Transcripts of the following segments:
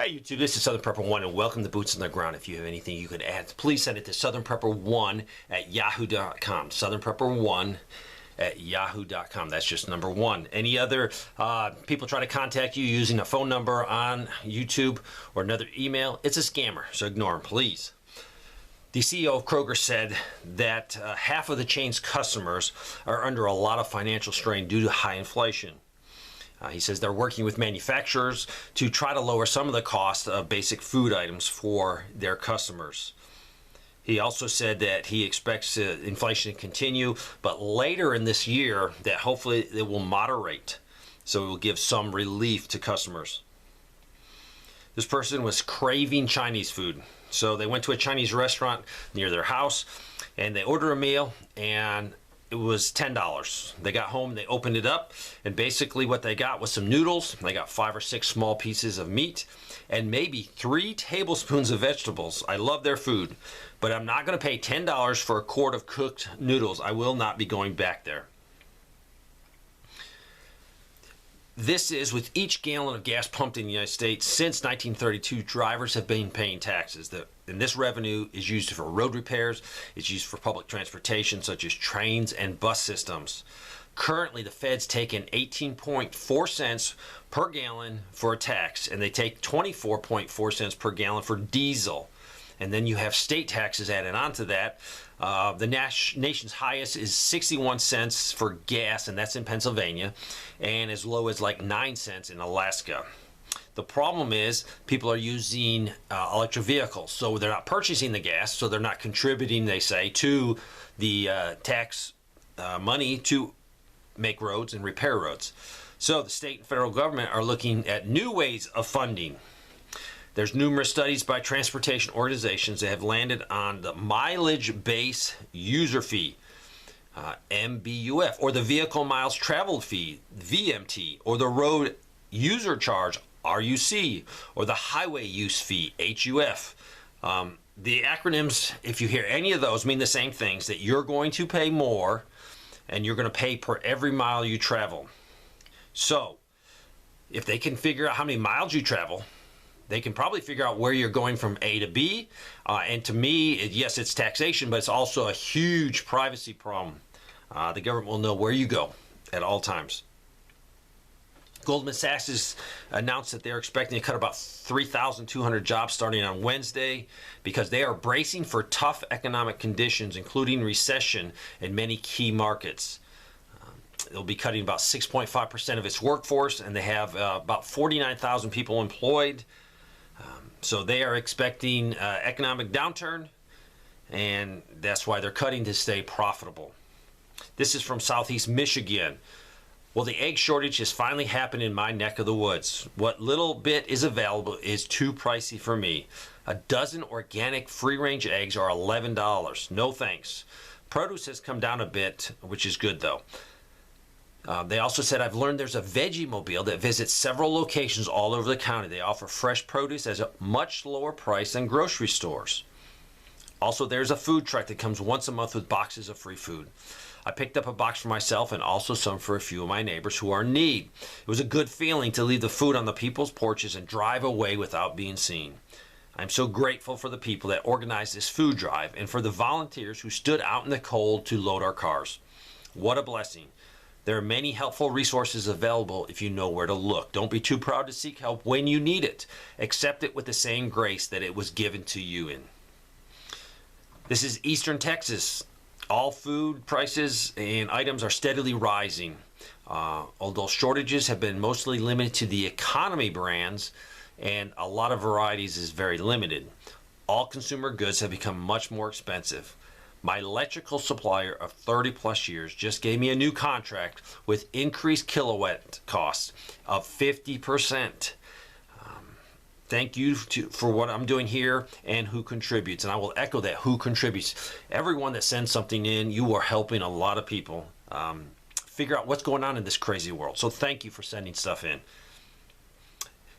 YouTube, this is Southern Prepper 1, and welcome to Boots on the Ground. If you have anything you could add, please send it to southernprepper1 at yahoo.com. Southernprepper1 at yahoo.com. That's just number 1. Any other people try to contact you using a phone number on YouTube or another email, it's a scammer, so ignore them, please. The CEO of Kroger said that half of the chain's customers are under a lot of financial strain due to high inflation. He says they're working with manufacturers to try to lower some of the cost of basic food items for their customers. He also said that he expects inflation to continue, but later in this year that hopefully it will moderate, so it will give some relief to customers. This person was craving Chinese food, so they went to a Chinese restaurant near their house and they ordered a meal, and it was $10. They got home, they opened it up, and basically what they got was some noodles. They got 5 or 6 small pieces of meat and maybe 3 tablespoons of vegetables. I love their food, but I'm not going to pay $10 for a quart of cooked noodles. I will not be going back there. This is with each gallon of gas pumped in the United States since 1932, drivers have been paying taxes. And this revenue is used for road repairs. It's used for public transportation, such as trains and bus systems. Currently, the feds take in 18.4 cents per gallon for a tax, and they take 24.4 cents per gallon for diesel. And then you have state taxes added onto that. The nation's highest is 61 cents for gas, and that's in Pennsylvania, and as low as like 9 cents in Alaska. The problem is people are using electric vehicles, so they're not purchasing the gas, so they're not contributing, they say, to the tax money to make roads and repair roads. So the state and federal government are looking at new ways of funding. There's numerous studies by transportation organizations that have landed on the mileage-based user fee, MBUF, or the vehicle miles traveled fee, VMT, or the road user charge, RUC, or the highway use fee, HUF. The acronyms, if you hear any of those, mean the same things, that you're going to pay more and you're going to pay per every mile you travel. So if they can figure out how many miles you travel, they can probably figure out where you're going from A to B. And to me, yes, it's taxation, but it's also a huge privacy problem. The government will know where you go at all times. Goldman Sachs has announced that they're expecting to cut about 3,200 jobs starting on Wednesday because they are bracing for tough economic conditions, including recession in many key markets. They'll be cutting about 6.5% of its workforce, and they have about 49,000 people employed. So they are expecting economic downturn, and that's why they're cutting to stay profitable. This is from Southeast Michigan. Well, the egg shortage has finally happened in my neck of the woods. What little bit is available is too pricey for me. A dozen organic free-range eggs are $11. No thanks. Produce has come down a bit, which is good though. They also said, I've learned there's a veggie mobile that visits several locations all over the county. They offer fresh produce at a much lower price than grocery stores. Also, there's a food truck that comes once a month with boxes of free food. I picked up a box for myself and also some for a few of my neighbors who are in need. It was a good feeling to leave the food on the people's porches and drive away without being seen. I'm so grateful for the people that organized this food drive and for the volunteers who stood out in the cold to load our cars. What a blessing. There are many helpful resources available if you know where to look. Don't be too proud to seek help when you need it. Accept it with the same grace that it was given to you in. This is Eastern Texas. All food prices and items are steadily rising. Although shortages have been mostly limited to the economy brands, and a lot of varieties is very limited. All consumer goods have become much more expensive. My electrical supplier of 30 plus years just gave me a new contract with increased kilowatt costs of 50%. Thank you for what I'm doing here and who contributes. And I will echo that, who contributes. Everyone that sends something in, you are helping a lot of people figure out what's going on in this crazy world. So thank you for sending stuff in.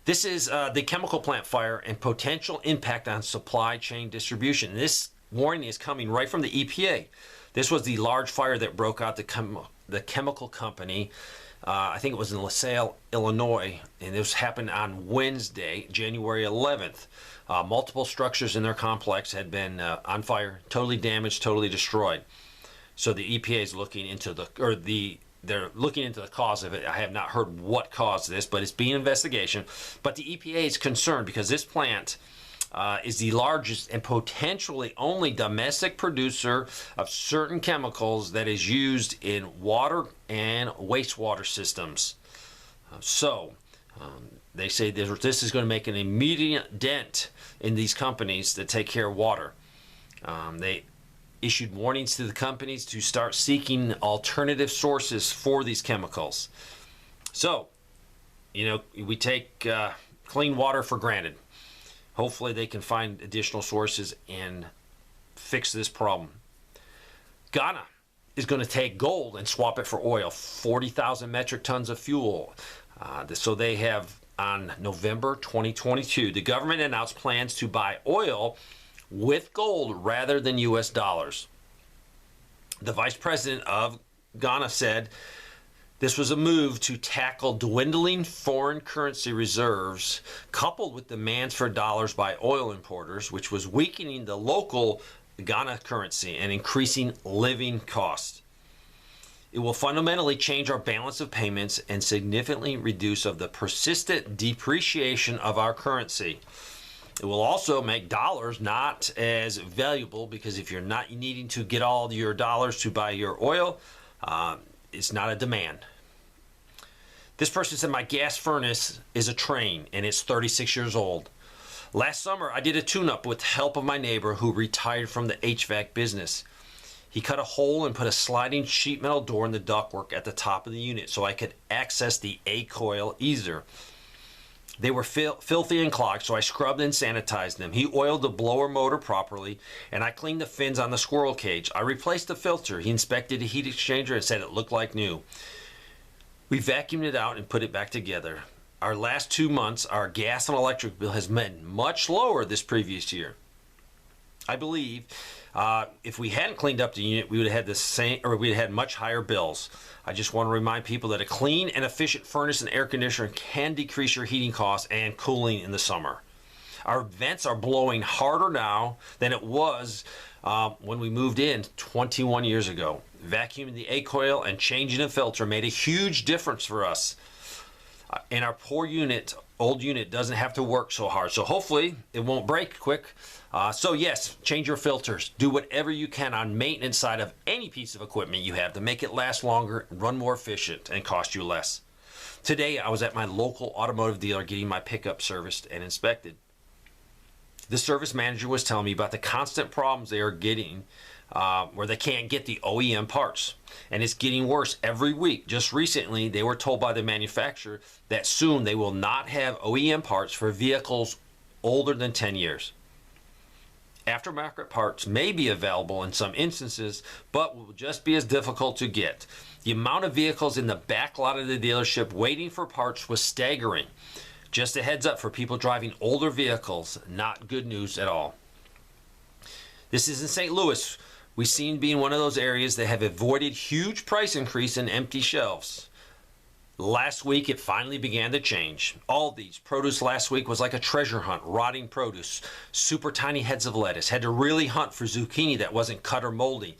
This is the chemical plant fire and potential impact on supply chain distribution. This warning is coming right from the EPA. This was the large fire that broke out the chemical company I think it was in LaSalle, Illinois, and this happened on Wednesday, January 11th. Multiple structures in their complex had been on fire, totally damaged, totally destroyed. So the EPA is looking into they're looking into the cause of it. I have not heard what caused this, but it's being investigation. But the EPA is concerned because this plant is the largest and potentially only domestic producer of certain chemicals that is used in water and wastewater systems. They say this is going to make an immediate dent in these companies that take care of water. They issued warnings to the companies to start seeking alternative sources for these chemicals. So, we take clean water for granted. Hopefully they can find additional sources and fix this problem. Ghana is going to take gold and swap it for oil, 40,000 metric tons of fuel. So they have, on November 2022, the government announced plans to buy oil with gold rather than U.S. dollars. The vice president of Ghana said this was a move to tackle dwindling foreign currency reserves coupled with demands for dollars by oil importers, which was weakening the local Ghana currency and increasing living costs. It will fundamentally change our balance of payments and significantly reduce of the persistent depreciation of our currency. It will also make dollars not as valuable because if you're not needing to get all your dollars to buy your oil, it's not a demand. This person said, my gas furnace is a train and it's 36 years old. Last summer, I did a tune-up with the help of my neighbor who retired from the HVAC business. He cut a hole and put a sliding sheet metal door in the ductwork at the top of the unit so I could access the A-coil easier. They were filthy and clogged, so I scrubbed and sanitized them. He oiled the blower motor properly, and I cleaned the fins on the squirrel cage. I replaced the filter. He inspected the heat exchanger and said it looked like new. We vacuumed it out and put it back together. Our last 2 months, our gas and electric bill has been much lower this previous year. I believe if we hadn't cleaned up the unit, we would have had the same, or we'd have had much higher bills. I just want to remind people that a clean and efficient furnace and air conditioner can decrease your heating costs and cooling in the summer. Our vents are blowing harder now than it was when we moved in 21 years ago. Vacuuming the A-coil and changing the filter made a huge difference for us. And our poor unit, old unit, doesn't have to work so hard. So hopefully it won't break quick. So yes, change your filters. Do whatever you can on maintenance side of any piece of equipment you have to make it last longer, run more efficient, and cost you less. Today, I was at my local automotive dealer getting my pickup serviced and inspected. The service manager was telling me about the constant problems they are getting where they can't get the OEM parts. And it's getting worse every week. Just recently, they were told by the manufacturer that soon they will not have OEM parts for vehicles older than 10 years. Aftermarket parts may be available in some instances, but will just be as difficult to get. The amount of vehicles in the back lot of the dealership waiting for parts was staggering. Just a heads up for people driving older vehicles, not good news at all. This is in St. Louis. We seem to be in one of those areas that have avoided huge price increase and empty shelves. Last week, it finally began to change. Aldi's produce last week was like a treasure hunt, rotting produce, super tiny heads of lettuce. Had to really hunt for zucchini that wasn't cut or moldy.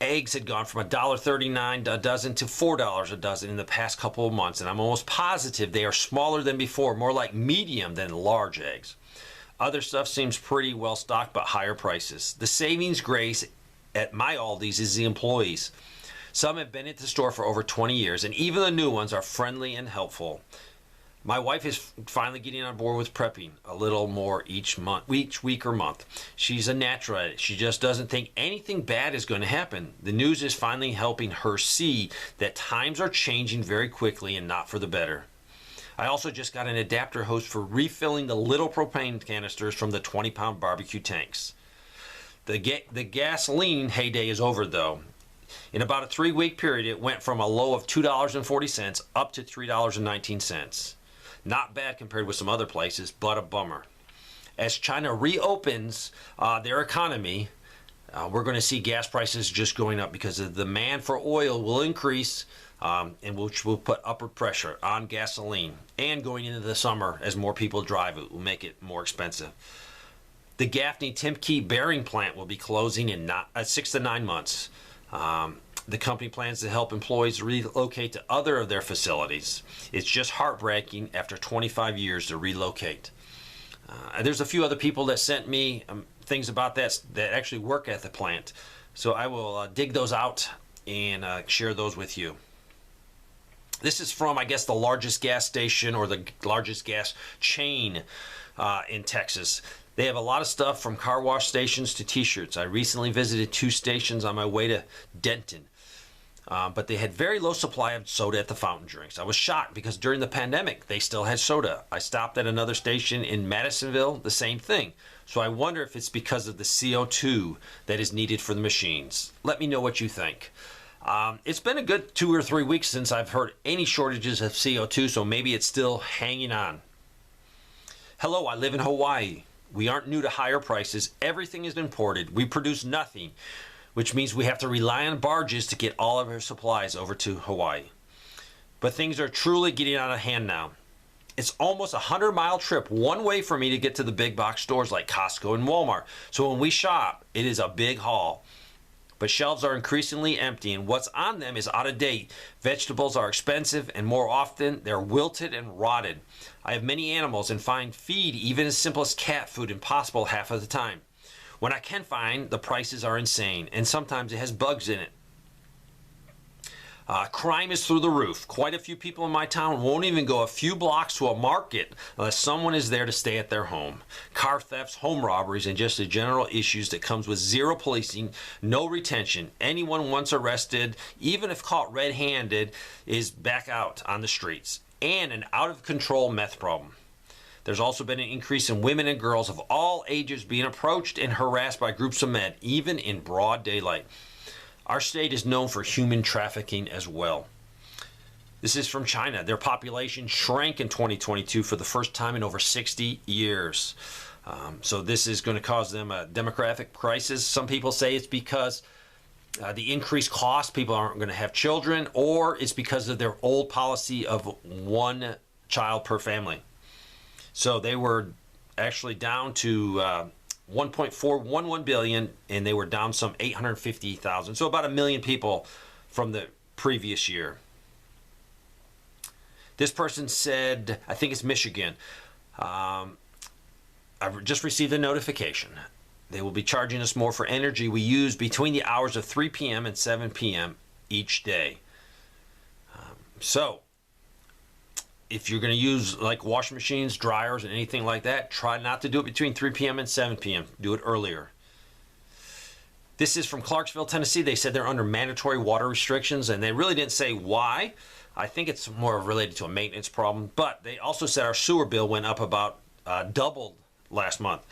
Eggs had gone from $1.39 a dozen to $4 a dozen in the past couple of months, and I'm almost positive they are smaller than before, more like medium than large eggs. Other stuff seems pretty well stocked, but higher prices. The savings grace at my Aldi's is the employees. Some have been at the store for over 20 years, and even the new ones are friendly and helpful. My wife is finally getting on board with prepping a little more each week or month. She's a natural at it. She just doesn't think anything bad is going to happen. The news is finally helping her see that times are changing very quickly and not for the better. I also just got an adapter hose for refilling the little propane canisters from the 20-pound barbecue tanks. The gasoline heyday is over, though. In about a 3-week period, it went from a low of $2.40 up to $3.19. Not bad compared with some other places, but a bummer. As China reopens their economy, We're going to see gas prices just going up because the demand for oil will increase, and which will put upward pressure on gasoline. And going into the summer, as more people drive, it will make it more expensive. The Gaffney Timke bearing plant will be closing in 6 to 9 months. The company plans to help employees relocate to other of their facilities. It's just heartbreaking after 25 years to relocate. There's a few other people that sent me things about that actually work at the plant. So I will dig those out and share those with you. This is from, I guess, the largest gas station or the largest gas chain in Texas. They have a lot of stuff from car wash stations to t-shirts. I recently visited 2 stations on my way to Denton. But they had very low supply of soda at the fountain drinks. I was shocked because during the pandemic, they still had soda. I stopped at another station in Madisonville, the same thing. So I wonder if it's because of the CO2 that is needed for the machines. Let me know what you think. It's been a good 2 or 3 weeks since I've heard any shortages of CO2, so maybe it's still hanging on. Hello, I live in Hawaii. We aren't new to higher prices. Everything is imported. We produce nothing, which means we have to rely on barges to get all of our supplies over to Hawaii. But things are truly getting out of hand now. It's almost a 100-mile trip one way for me to get to the big box stores like Costco and Walmart. So when we shop, it is a big haul. But shelves are increasingly empty, and what's on them is out of date. Vegetables are expensive, and more often, they're wilted and rotted. I have many animals and find feed, even as simple as cat food, impossible half of the time. When I can find, the prices are insane, and sometimes it has bugs in it. Crime is through the roof. Quite a few people in my town won't even go a few blocks to a market unless someone is there to stay at their home. Car thefts, home robberies, and just the general issues that comes with zero policing, no retention. Anyone once arrested, even if caught red-handed, is back out on the streets. And an out-of-control meth problem. There's also been an increase in women and girls of all ages being approached and harassed by groups of men, even in broad daylight. Our state is known for human trafficking as well. This is from China. Their population shrank in 2022 for the first time in over 60 years. So this is going to cause them a demographic crisis. Some people say it's because the increased cost, people aren't going to have children, or it's because of their old policy of 1 child per family. So they were actually down to 1.411 billion, and they were down some 850,000. So about 1 million people from the previous year. This person said, I think it's Michigan. I've just received a notification. They will be charging us more for energy we use between the hours of 3 p.m. and 7 p.m. each day. So if you're going to use like washing machines, dryers, and anything like that, try not to do it between 3 p.m. and 7 p.m. Do it earlier. This is from Clarksville, Tennessee. They said they're under mandatory water restrictions, and they really didn't say why. I think it's more related to a maintenance problem. But they also said our sewer bill went up about doubled last month.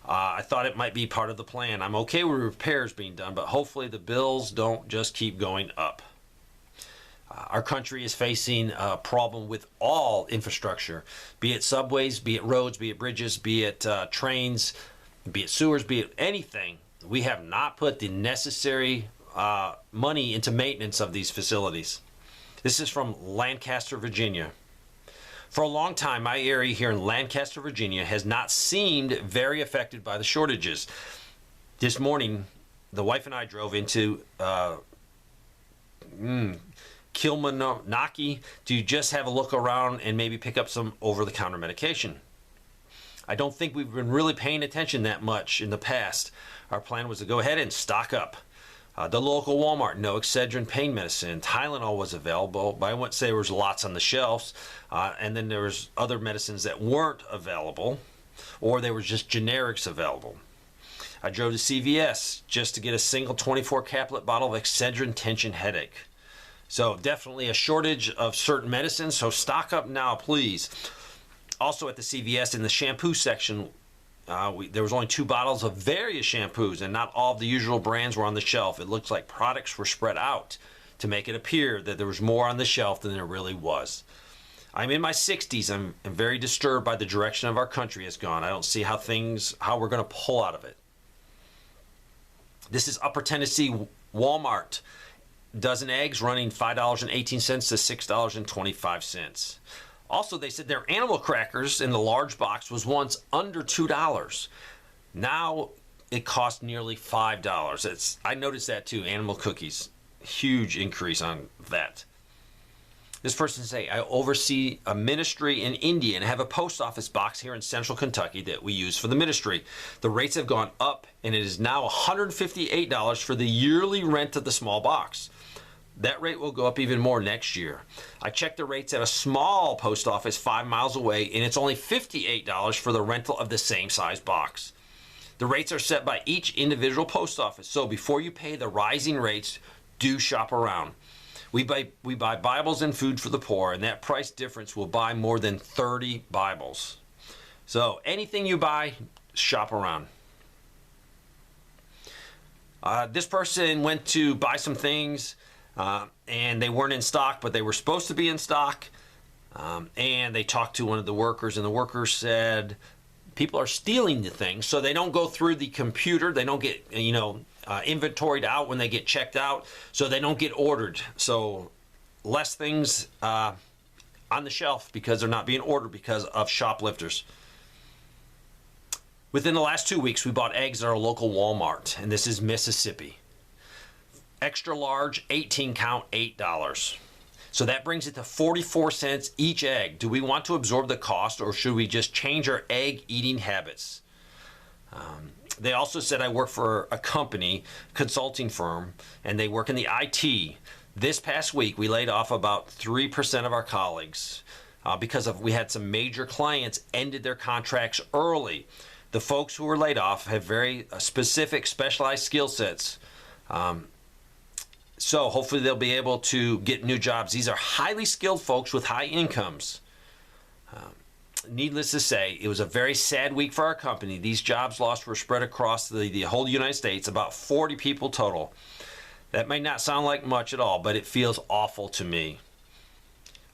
I thought it might be part of the plan. I'm okay with repairs being done, but hopefully the bills don't just keep going up. Our country is facing a problem with all infrastructure, be it subways, be it roads, be it bridges, be it trains, be it sewers, be it anything. We have not put the necessary money into maintenance of these facilities. This is from Lancaster, Virginia. For a long time, my area here in Lancaster, Virginia has not seemed very affected by the shortages. This morning, the wife and I drove into Kilmanaki to just have a look around and maybe pick up some over-the-counter medication. I don't think we've been really paying attention that much in the past. Our plan was to go ahead and stock up. The local Walmart, no Excedrin pain medicine. Tylenol was available, but I wouldn't say there was lots on the shelves. And then there was other medicines that weren't available, or there was just generics available. I drove to CVS just to get a single 24-caplet bottle of Excedrin tension headache. So definitely a shortage of certain medicines, so stock up now, please. Also at the CVS in the shampoo section, there was only 2 bottles of various shampoos, and not all of the usual brands were on the shelf. It looks like products were spread out to make it appear that there was more on the shelf than there really was. I'm in my 60s. I'm very disturbed by the direction of our country has gone. I don't see how we're going to pull out of it. This is Upper Tennessee Walmart. Dozen eggs running $5.18 to $6.25. Also, they said their animal crackers in the large box was once under $2. Now it costs nearly $5. I noticed that too. Animal cookies, huge increase on that. This person say, I oversee a ministry in India and have a post office box here in central Kentucky that we use for the ministry. The rates have gone up and it is now $158 for the yearly rent of the small box. That rate will go up even more next year. I checked the rates at a small post office 5 miles away and it's only $58 for the rental of the same size box. The rates are set by each individual post office, so before you pay the rising rates, do shop around. We buy Bibles and food for the poor, and that price difference will buy more than 30 Bibles. So anything you buy, shop around. This person went to buy some things, and they weren't in stock, but they were supposed to be in stock. And they talked to one of the workers, and the worker said, people are stealing the things, so they don't go through the computer. They don't get, inventoried out when they get checked out, so they don't get ordered. So less things on the shelf because they're not being ordered because of shoplifters. Within the last 2 weeks, we bought eggs at our local Walmart, and this is Mississippi. Extra large, 18 count, $8. So that brings it to 44 cents each egg. Do we want to absorb the cost, or should we just change our egg eating habits? They also said I work for a company, consulting firm, and they work in the IT. This past week, we laid off about 3% of our colleagues because we had some major clients ended their contracts early. The folks who were laid off have very specific, specialized skill sets. So hopefully they'll be able to get new jobs. These are highly skilled folks with high incomes. Needless to say, it was a very sad week for our company. These jobs lost were spread across the whole United States, about 40 people total. That may not sound like much at all, but it feels awful to me.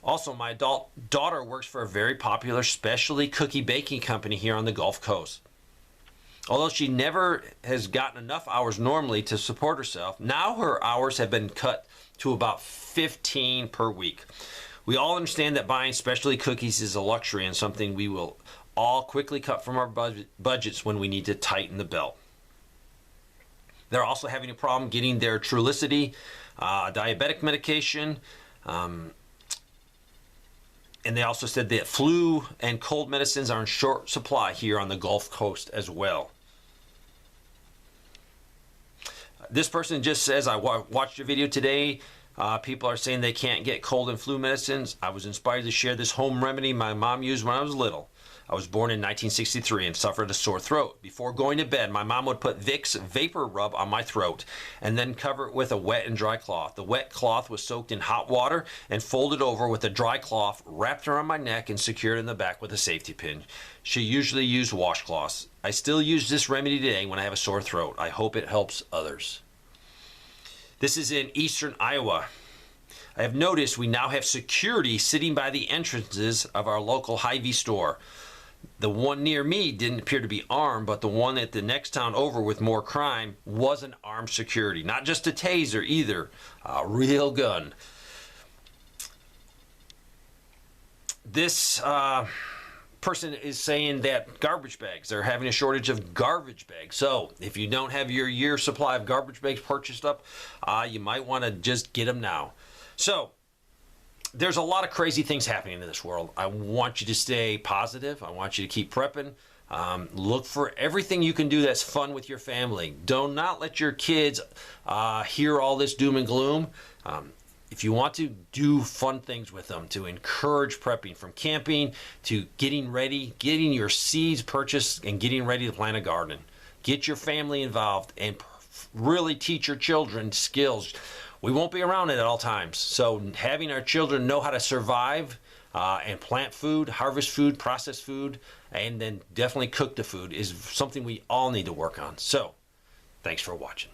Also, my adult daughter works for a very popular specialty cookie baking company here on the Gulf Coast. Although she never has gotten enough hours normally to support herself, now her hours have been cut to about 15 per week. We all understand that buying specialty cookies is a luxury and something we will all quickly cut from our budgets when we need to tighten the belt. They're also having a problem getting their Trulicity diabetic medication. And they also said that flu and cold medicines are in short supply here on the Gulf Coast as well. This person just says, I watched your video today. People are saying they can't get cold and flu medicines. I was inspired to share this home remedy my mom used when I was little. I was born in 1963 and suffered a sore throat. Before going to bed, my mom would put Vicks Vapor Rub on my throat and then cover it with a wet and dry cloth. The wet cloth was soaked in hot water and folded over with a dry cloth wrapped around my neck and secured in the back with a safety pin. She usually used washcloths. I still use this remedy today when I have a sore throat. I hope it helps others. This is in eastern Iowa. I have noticed we now have security sitting by the entrances of our local Hy-Vee store. The one near me didn't appear to be armed, but the one at the next town over with more crime wasn't armed security. Not just a taser either, a real gun. This person is saying that garbage bags, they're having a shortage of garbage bags. So if you don't have your year supply of garbage bags purchased up, you might want to just get them now. So there's a lot of crazy things happening in this world. I want you to stay positive. I want you to keep prepping. Look for everything you can do that's fun with your family. Do not let your kids hear all this doom and gloom. If you want to, do fun things with them to encourage prepping, from camping to getting ready, getting your seeds purchased, and getting ready to plant a garden. Get your family involved and really teach your children skills. We won't be around at all times, so having our children know how to survive and plant food, harvest food, process food, and then definitely cook the food is something we all need to work on. So, thanks for watching.